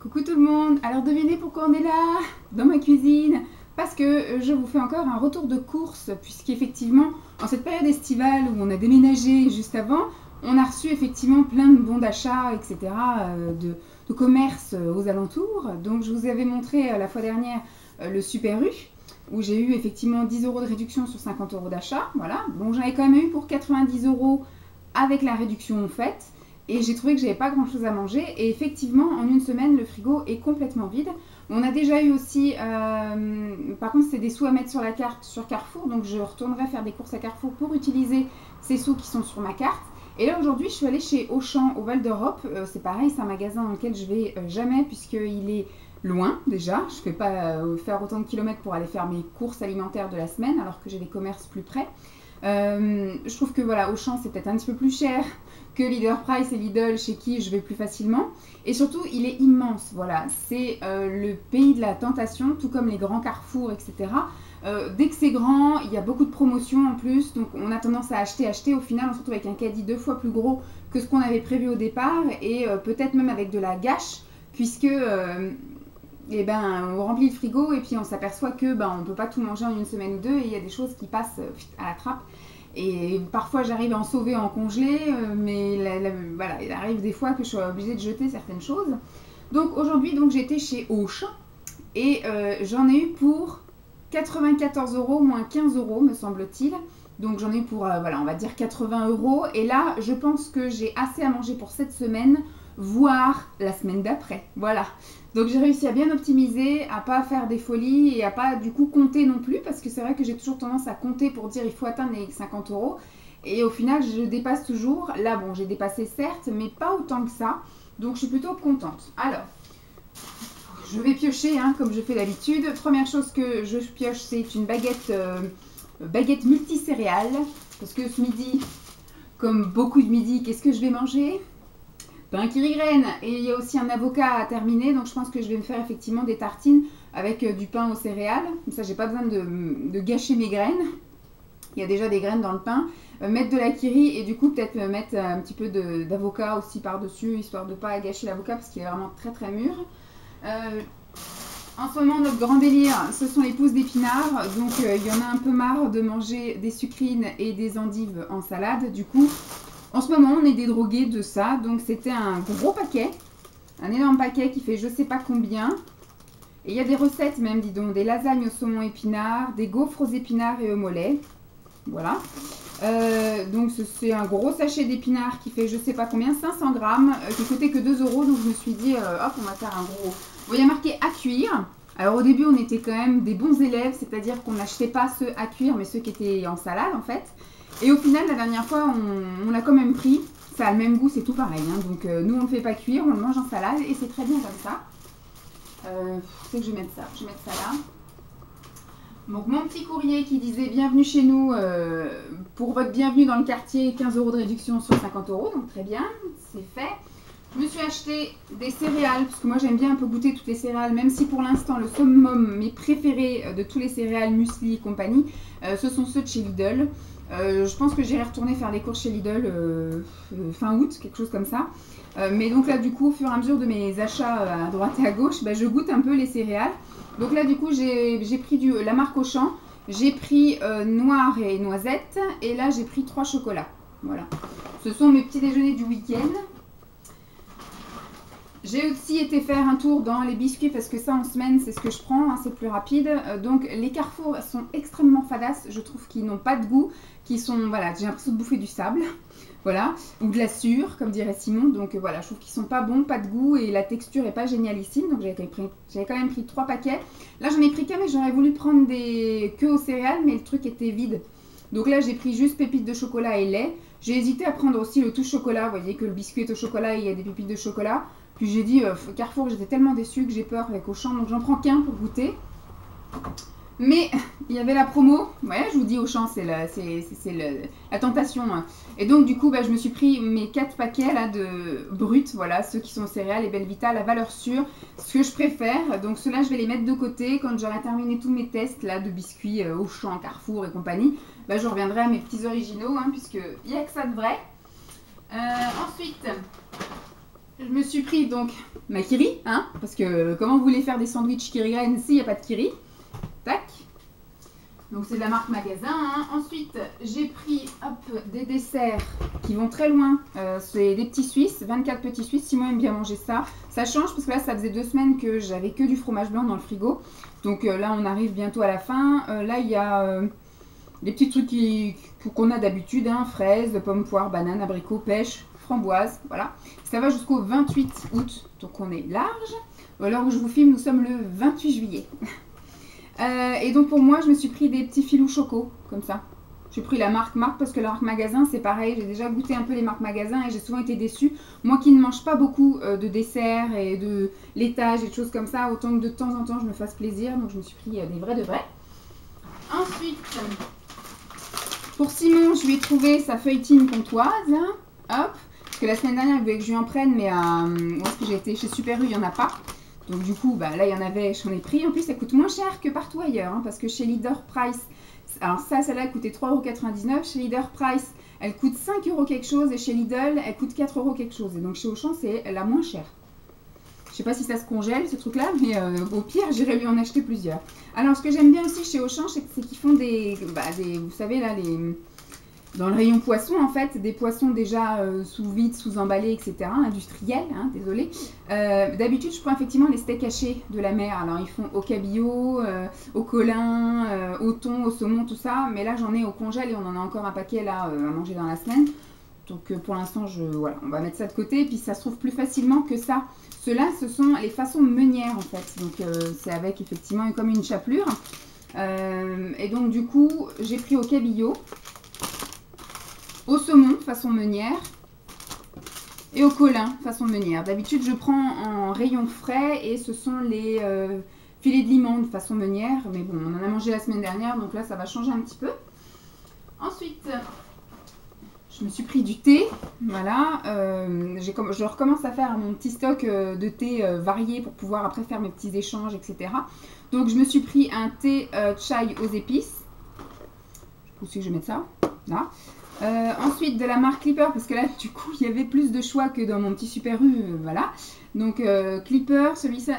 Coucou tout le monde, alors devinez pourquoi on est là, dans ma cuisine. Parce que je vous fais encore un retour de course, puisqu'effectivement, en cette période estivale où on a déménagé juste avant, on a reçu effectivement plein de bons d'achat, etc., de commerce aux alentours. Donc je vous avais montré la fois dernière le Super U, où j'ai eu effectivement 10 € de réduction sur 50 € d'achat. Voilà, bon, j'en ai quand même eu pour 90 € avec la réduction faite. Et j'ai trouvé que j'avais pas grand chose à manger. Et effectivement, en une semaine, le frigo est complètement vide. On a déjà eu aussi, par contre, c'est des sous à mettre sur la carte sur Carrefour. Donc je retournerai faire des courses à Carrefour pour utiliser ces sous qui sont sur ma carte. Et là, aujourd'hui, je suis allée chez Auchan au Val d'Europe. C'est pareil, c'est un magasin dans lequel je vais jamais, puisqu'il est loin déjà. Je ne fais pas faire autant de kilomètres pour aller faire mes courses alimentaires de la semaine, alors que j'ai des commerces plus près. Je trouve que voilà, Auchan, c'est peut-être un petit peu plus cher que Leader Price et Lidl, chez qui je vais plus facilement. Et surtout, il est immense. Voilà, c'est le pays de la tentation, tout comme les grands carrefours, etc. Dès que c'est grand, il y a beaucoup de promotions en plus, donc on a tendance à acheter. Au final, on se retrouve avec un caddie 2 fois plus gros que ce qu'on avait prévu au départ, et peut-être même avec de la gâche, puisque eh ben, on remplit le frigo et puis on s'aperçoit que on ne peut pas tout manger en une semaine ou deux, et il y a des choses qui passent à la trappe. Et parfois j'arrive à en sauver en congelé, mais voilà, il arrive des fois que je sois obligée de jeter certaines choses. Donc aujourd'hui, j'étais chez Auchan et j'en ai eu pour 94 € moins 15 € me semble-t-il. Donc j'en ai eu pour, voilà, on va dire 80 €. Et là, je pense que j'ai assez à manger pour cette semaine, voire la semaine d'après. Voilà. Donc j'ai réussi à bien optimiser, à pas faire des folies et à pas du coup compter non plus, parce que c'est vrai que j'ai toujours tendance à compter pour dire il faut atteindre les 50 €. Et au final, je dépasse toujours. Là, bon, j'ai dépassé certes, mais pas autant que ça. Donc je suis plutôt contente. Alors, je vais piocher comme je fais d'habitude. Première chose que je pioche, c'est une baguette multicéréales. Parce que ce midi, comme beaucoup de midi, qu'est-ce que je vais manger ? Pain qui rigraine, et il y a aussi un avocat à terminer, donc je pense que je vais me faire effectivement des tartines avec du pain aux céréales. Comme ça, j'ai pas besoin de gâcher mes graines. Il y a déjà des graines dans le pain. Mettre de la kiri et du coup peut-être mettre un petit peu d'avocat aussi par-dessus, histoire de ne pas gâcher l'avocat parce qu'il est vraiment très très mûr. En ce moment, notre grand délire, ce sont les pousses d'épinards. Donc il y en a un peu marre de manger des sucrines et des endives en salade. Du coup, en ce moment, on est des drogués de ça. Donc c'était un gros paquet, un énorme paquet qui fait je sais pas combien. Et il y a des recettes même, dis donc, des lasagnes au saumon épinard, des gaufres aux épinards et au mollet. Voilà. Donc c'est un gros sachet d'épinards qui fait je sais pas combien, 500 grammes, qui coûtait que 2 €. Donc je me suis dit, hop, on va faire un gros. Bon, il y a marqué à cuire. Alors au début, on était quand même des bons élèves, c'est-à-dire qu'on n'achetait pas ceux à cuire, mais ceux qui étaient en salade en fait. Et au final, la dernière fois, on l'a quand même pris. Ça a le même goût, c'est tout pareil. Donc nous, on ne le fait pas cuire, on le mange en salade et c'est très bien comme ça. C'est que je vais mettre ça. Je vais mettre ça là. Donc mon petit courrier qui disait bienvenue chez nous, pour votre bienvenue dans le quartier, 15 € de réduction sur 50 €. Donc très bien, c'est fait. Je me suis acheté des céréales, parce que moi j'aime bien un peu goûter toutes les céréales, même si pour l'instant le summum, mes préférés de tous les céréales, muesli et compagnie, ce sont ceux de chez Lidl. Je pense que j'irai retourner faire des courses chez Lidl fin août, quelque chose comme ça. Mais donc là du coup, au fur et à mesure de mes achats à droite et à gauche, je goûte un peu les céréales. Donc là du coup j'ai pris la marque Auchan, j'ai pris noir et noisette, et là j'ai pris 3 chocolats. Voilà. Ce sont mes petits déjeuners du week-end. J'ai aussi été faire un tour dans les biscuits parce que ça en semaine c'est ce que je prends, c'est plus rapide. Donc les Carrefour sont extrêmement fadasses, je trouve qu'ils n'ont pas de goût, qui sont, voilà, j'ai l'impression de bouffer du sable, voilà, ou de la sûre comme dirait Simon. Donc voilà, je trouve qu'ils sont pas bons, pas de goût, et la texture est pas génialissime. Donc j'avais quand même pris 3 paquets. Là j'en ai pris qu'un, mais j'aurais voulu prendre que aux céréales, mais le truc était vide. Donc là j'ai pris juste pépites de chocolat et lait. J'ai hésité à prendre aussi le tout chocolat, vous voyez que le biscuit est au chocolat et il y a des pépites de chocolat. Puis j'ai dit, Carrefour, j'étais tellement déçue que j'ai peur avec Auchan, donc j'en prends qu'un pour goûter. Mais il y avait la promo, ouais, je vous dis, Auchan, c'est la tentation. Et donc du coup, je me suis pris mes 4 paquets là de bruts, voilà, ceux qui sont céréales et Belvita, la valeur sûre, ce que je préfère. Donc ceux-là, je vais les mettre de côté. Quand j'aurai terminé tous mes tests là de biscuits Auchan, Carrefour et compagnie, je reviendrai à mes petits originaux, puisqu'il n'y a que ça de vrai. Ensuite... Je me suis pris donc ma kiri, hein, parce que comment vous voulez faire des sandwichs kirigan s'il n'y a pas de kiri. Tac. Donc c'est de la marque Magasin. Hein. Ensuite, j'ai pris des desserts qui vont très loin. C'est des petits Suisses, 24 petits Suisses. Simon aime bien manger ça. Ça change parce que là, ça faisait 2 semaines que j'avais que du fromage blanc dans le frigo. Donc là, on arrive bientôt à la fin. Là, il y a des petits trucs qu'on a d'habitude. Hein, fraises, pommes, poires, bananes, abricots, pêche, framboises. Voilà. Ça va jusqu'au 28 août. Donc on est large. À l'heure où je vous filme, nous sommes le 28 juillet. Et donc pour moi, je me suis pris des petits filous choco, comme ça. J'ai pris la marque parce que la marque Magasin, c'est pareil. J'ai déjà goûté un peu les marques Magasin et j'ai souvent été déçue. Moi qui ne mange pas beaucoup de desserts et de laitage et de choses comme ça, autant que de temps en temps, je me fasse plaisir. Donc je me suis pris des vrais de vrais. Ensuite, pour Simon, je lui ai trouvé sa feuilletine comtoise. Hein. Hop. Parce que la semaine dernière, il voulait que je lui en prenne, mais où est-ce que j'ai été? Chez Super U, il n'y en a pas. Donc du coup, là il y en avait, j'en ai pris. En plus, ça coûte moins cher que partout ailleurs. Hein, parce que chez Leader Price, alors celle-là, elle coûtait 3,99 €. Chez Leader Price, elle coûte 5 € quelque chose. Et chez Lidl, elle coûte 4 € quelque chose. Et donc chez Auchan, c'est la moins chère. Je sais pas si ça se congèle, ce truc-là. Mais au pire, j'irai lui en acheter plusieurs. Alors, ce que j'aime bien aussi chez Auchan, c'est qu'ils font vous savez là, dans le rayon poisson, en fait, des poissons déjà sous vide, sous emballés, etc. Industriels, hein, désolé. D'habitude, je prends effectivement les steaks hachés de la mer. Alors, ils font au cabillaud, au colin, au thon, au saumon, tout ça. Mais là, j'en ai au congèle et on en a encore un paquet là à manger dans la semaine. Donc, pour l'instant, voilà, on va mettre ça de côté. Et puis, ça se trouve plus facilement que ça. Ceux-là, ce sont les façons meunières, en fait. Donc, c'est avec effectivement comme une chapelure. Et donc, du coup, j'ai pris au cabillaud, au saumon façon meunière et au colin façon meunière. D'habitude, je prends en rayon frais et ce sont les filets de limande façon meunière. Mais bon, on en a mangé la semaine dernière, donc là, ça va changer un petit peu. Ensuite, je me suis pris du thé. Voilà, je recommence à faire mon petit stock de thé varié pour pouvoir après faire mes petits échanges, etc. Donc, je me suis pris un thé chai aux épices. Où c'est que je vais mettre ça? Là. Ensuite de la marque Clipper, parce que là du coup il y avait plus de choix que dans mon petit Super U, voilà. Donc Clipper, celui-ci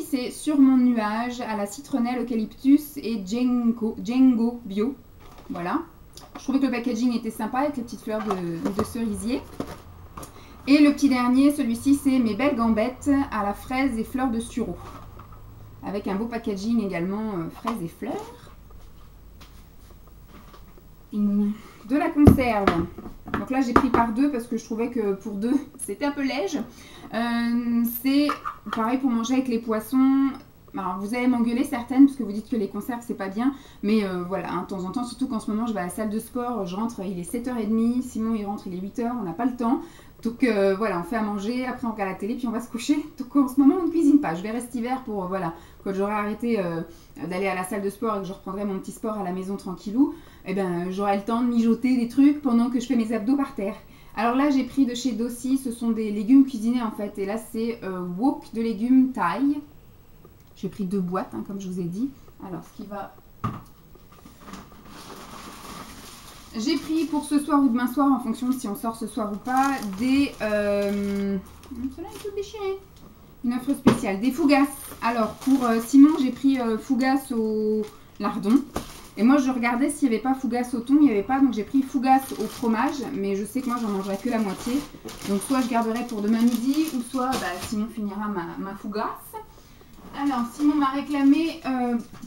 c'est Sur mon nuage à la citronnelle, eucalyptus et Django bio, voilà. Je trouvais que le packaging était sympa avec les petites fleurs de cerisier. Et le petit dernier, celui-ci c'est Mes belles gambettes à la fraise et fleurs de sureau, avec un beau packaging également fraises et fleurs. De la conserve. Donc là j'ai pris par 2 parce que je trouvais que pour 2 c'était un peu léger. C'est pareil pour manger avec les poissons. Alors vous allez m'engueuler certaines parce que vous dites que les conserves c'est pas bien. Mais voilà, hein, de temps en temps, surtout qu'en ce moment je vais à la salle de sport, je rentre, il est 7h30, Simon il rentre, il est 8h, on n'a pas le temps. Donc voilà, on fait à manger, après on regarde la télé, puis on va se coucher. Donc en ce moment on ne cuisine pas. Je verrai cet hiver pour, voilà, quand j'aurai arrêté d'aller à la salle de sport et que je reprendrai mon petit sport à la maison tranquillou, eh ben, j'aurai le temps de mijoter des trucs pendant que je fais mes abdos par terre. Alors là j'ai pris de chez Dossi, ce sont des légumes cuisinés en fait. Et là c'est wok de légumes thaï. J'ai pris 2 boîtes, hein, comme je vous ai dit. Alors ce qui va... J'ai pris pour ce soir ou demain soir, en fonction de si on sort ce soir ou pas, des... Celle-là est toute déchirée. Une offre spéciale. Des fougasses. Alors, pour Simon, j'ai pris fougasses au lardon. Et moi, je regardais s'il n'y avait pas fougasses au thon. Il n'y avait pas, donc j'ai pris fougasses au fromage. Mais je sais que moi, j'en mangerai que la moitié. Donc, soit je garderai pour demain midi, ou soit Simon finira ma fougasse. Alors, Simon m'a réclamé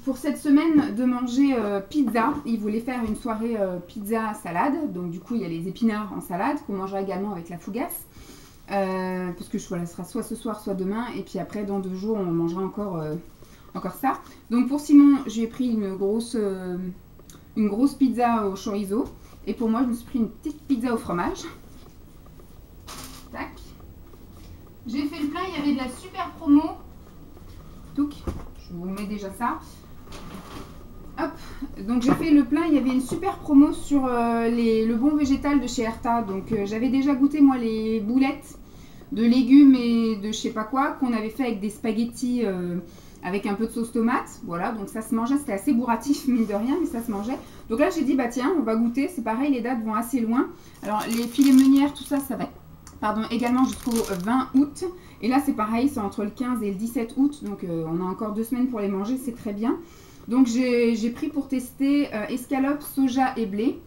pour cette semaine de manger pizza. Il voulait faire une soirée pizza salade. Donc, du coup, il y a les épinards en salade qu'on mangera également avec la fougasse. Parce que voilà, ce sera soit ce soir, soit demain. Et puis après, dans 2 jours, on mangera encore ça. Donc, pour Simon, j'ai pris une grosse pizza au chorizo. Et pour moi, je me suis pris une petite pizza au fromage. Tac. J'ai fait le plein, il y avait de la super promo. Touc, je vous mets déjà ça. Hop, donc j'ai fait le plein, il y avait une super promo sur le bon végétal de chez Erta. Donc j'avais déjà goûté moi les boulettes de légumes et de je sais pas quoi qu'on avait fait avec des spaghettis avec un peu de sauce tomate. Voilà, donc ça se mangeait, c'était assez bourratif mine de rien, mais ça se mangeait. Donc là j'ai dit bah tiens, on va goûter, c'est pareil, les dates vont assez loin. Alors les filets meunières, tout ça, ça va pardon, également jusqu'au 20 août. Et là, c'est pareil, c'est entre le 15 et le 17 août. Donc, on a encore 2 semaines pour les manger, c'est très bien. Donc, j'ai pris pour tester escalope, soja et blé.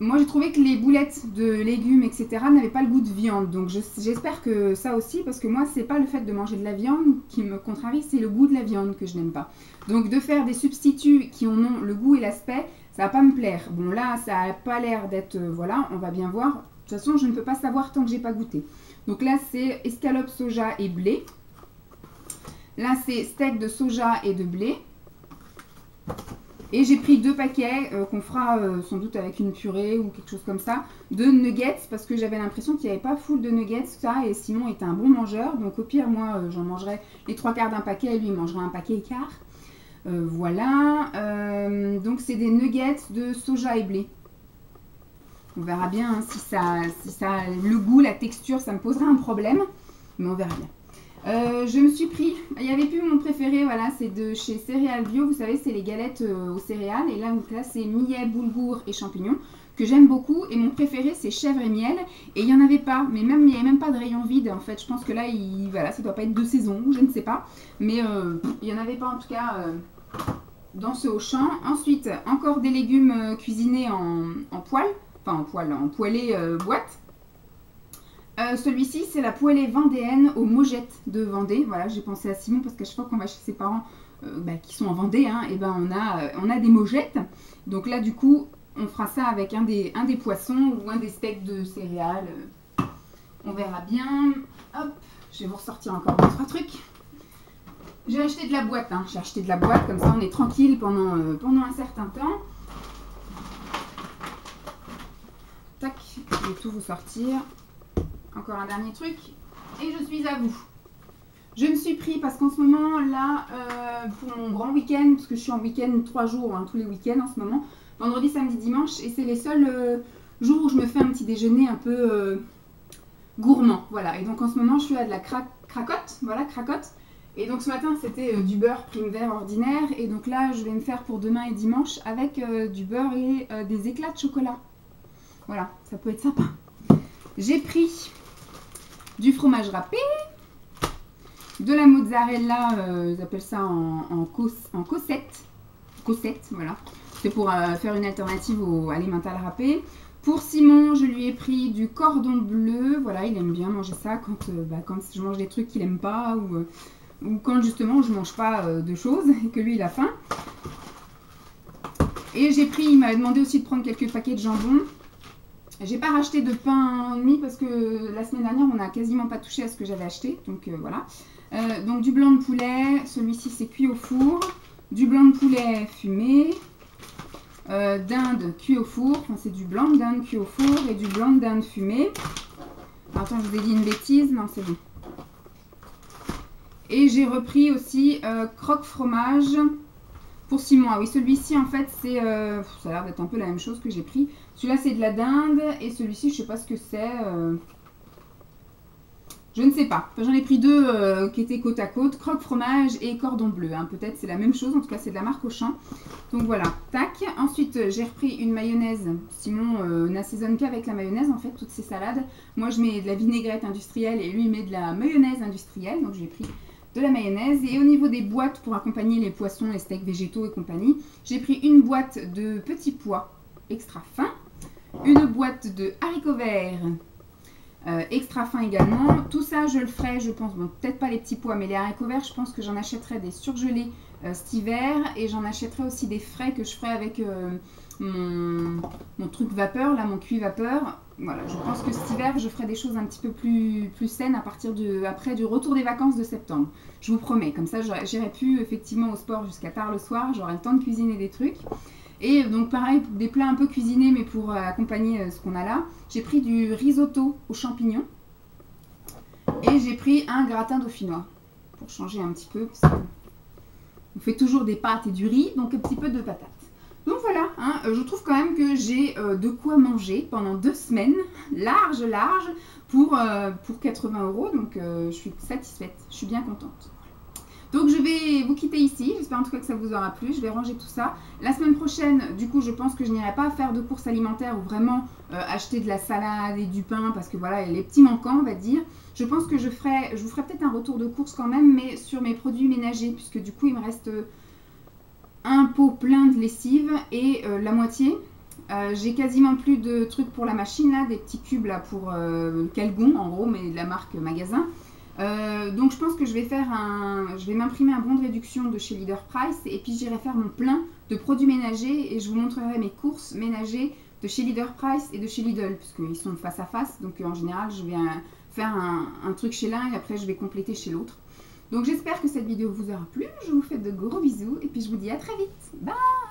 Moi, j'ai trouvé que les boulettes de légumes, etc., n'avaient pas le goût de viande. Donc, j'espère que ça aussi, parce que moi, c'est pas le fait de manger de la viande qui me contrarie, c'est le goût de la viande que je n'aime pas. Donc, de faire des substituts qui en ont le goût et l'aspect, ça va pas me plaire. Bon, là, ça n'a pas l'air d'être... voilà, on va bien voir. De toute façon, je ne peux pas savoir tant que j'ai pas goûté. Donc là, c'est escalope, soja et blé. Là, c'est steak de soja et de blé. Et j'ai pris 2 paquets qu'on fera sans doute avec une purée ou quelque chose comme ça, de nuggets, parce que j'avais l'impression qu'il n'y avait pas full de nuggets, ça, et Simon est un bon mangeur. Donc au pire, moi, j'en mangerai les 3/4 d'un paquet, et lui, il mangera un paquet et quart. Voilà. Donc c'est des nuggets de soja et blé. On verra bien hein, si ça le goût, la texture, ça me posera un problème, mais on verra bien. Je me suis pris, il n'y avait plus mon préféré, voilà, c'est de chez Céréales Bio, vous savez, c'est les galettes aux céréales, et là c'est millet, boulgour et champignons, que j'aime beaucoup, et mon préféré c'est chèvre et miel, et il n'y en avait pas, mais même, il n'y avait même pas de rayon vide, en fait, je pense que là, voilà, ça doit pas être de saison, je ne sais pas, mais il n'y en avait pas en tout cas dans ce Auchan. Ensuite, encore des légumes cuisinés en poêle, enfin en poêlée boîte. Celui-ci, c'est la poêlée vendéenne aux mogettes de Vendée. Voilà, j'ai pensé à Simon parce qu'à chaque fois qu'on va chez ses parents qui sont en Vendée, hein, et ben on a des mogettes. Donc là, du coup, on fera ça avec un des poissons ou un des steaks de céréales. On verra bien. Hop, je vais vous ressortir encore 2-3 trucs. J'ai acheté de la boîte. Hein. J'ai acheté de la boîte, comme ça on est tranquille pendant un certain temps. Tac, je vais tout vous sortir. Encore un dernier truc et je suis à vous. Je me suis pris parce qu'en ce moment là pour mon grand week-end, parce que je suis en week-end 3 jours, hein, tous les week-ends en ce moment, vendredi, samedi, dimanche, et c'est les seuls jours où je me fais un petit déjeuner un peu gourmand, voilà. Et donc en ce moment je suis à de la cracotte, voilà, cracotte. Et donc ce matin c'était du beurre prime vert ordinaire, et donc là je vais me faire pour demain et dimanche avec du beurre et des éclats de chocolat. Voilà, ça peut être sympa. J'ai pris du fromage râpé, de la mozzarella, ils appellent ça en cossette, voilà. C'est pour faire une alternative à l'emmental râpé. Pour Simon, je lui ai pris du cordon bleu, voilà, il aime bien manger ça quand je mange des trucs qu'il n'aime pas ou quand justement je mange pas de choses et que lui il a faim. Et j'ai pris, il m'avait demandé aussi de prendre quelques paquets de jambon. J'ai pas racheté de pain de mie parce que la semaine dernière on n'a quasiment pas touché à ce que j'avais acheté, donc voilà. Donc du blanc de poulet, celui-ci c'est cuit au four, du blanc de poulet fumé, dinde cuit au four, enfin c'est du blanc de dinde cuit au four et du blanc de dinde fumé. Alors, attends, je vous ai dit une bêtise, non c'est bon. Et j'ai repris aussi croque fromage pour Simon. Ah oui, celui-ci en fait c'est, ça a l'air d'être un peu la même chose que j'ai pris. Celui-là c'est de la dinde et celui-ci je sais pas ce que c'est. Je ne sais pas. Enfin, j'en ai pris 2 qui étaient côte à côte, croque fromage et cordon bleu. Hein. Peut-être c'est la même chose, en tout cas c'est de la marque Auchan. Donc voilà, tac. Ensuite j'ai repris une mayonnaise. Simon n'assaisonne qu'avec la mayonnaise en fait, toutes ces salades. Moi je mets de la vinaigrette industrielle et lui il met de la mayonnaise industrielle. Donc j'ai pris de la mayonnaise. Et au niveau des boîtes pour accompagner les poissons, les steaks végétaux et compagnie, j'ai pris une boîte de petits pois extra fins, une boîte de haricots verts extra fins également. Tout ça je le ferai, je pense, bon peut-être pas les petits pois, mais les haricots verts, je pense que j'en achèterai des surgelés cet hiver, et j'en achèterai aussi des frais que je ferai avec mon truc vapeur, là, mon cuit vapeur. Voilà, je pense que cet hiver, je ferai des choses un petit peu plus saines à partir après du retour des vacances de septembre. Je vous promets, comme ça, j'irai plus effectivement au sport jusqu'à tard le soir, j'aurai le temps de cuisiner des trucs. Et donc pareil, des plats un peu cuisinés, mais pour accompagner ce qu'on a là. J'ai pris du risotto aux champignons. Et j'ai pris un gratin dauphinois, pour changer un petit peu, parce qu'on fait toujours des pâtes et du riz, donc un petit peu de patates. Donc voilà, hein, je trouve quand même que j'ai de quoi manger pendant 2 semaines, large, pour 80 €, donc je suis satisfaite, je suis bien contente. Donc je vais vous quitter ici, j'espère en tout cas que ça vous aura plu, je vais ranger tout ça. La semaine prochaine, du coup, je pense que je n'irai pas faire de courses alimentaires ou vraiment acheter de la salade et du pain parce que voilà, les petits manquants, on va dire. Je pense que je vous ferai peut-être un retour de course quand même, mais sur mes produits ménagers, puisque du coup, il me reste un pot plein de lessive et la moitié. J'ai quasiment plus de trucs pour la machine, là, des petits cubes là pour Calgon, en gros, mais de la marque magasin. Donc je pense que je vais m'imprimer un bon de réduction de chez Leader Price et puis j'irai faire mon plein de produits ménagers et je vous montrerai mes courses ménagers de chez Leader Price et de chez Lidl puisqu'ils sont face à face, donc en général je vais faire un truc chez l'un et après je vais compléter chez l'autre. Donc j'espère que cette vidéo vous aura plu, je vous fais de gros bisous et puis je vous dis à très vite, bye.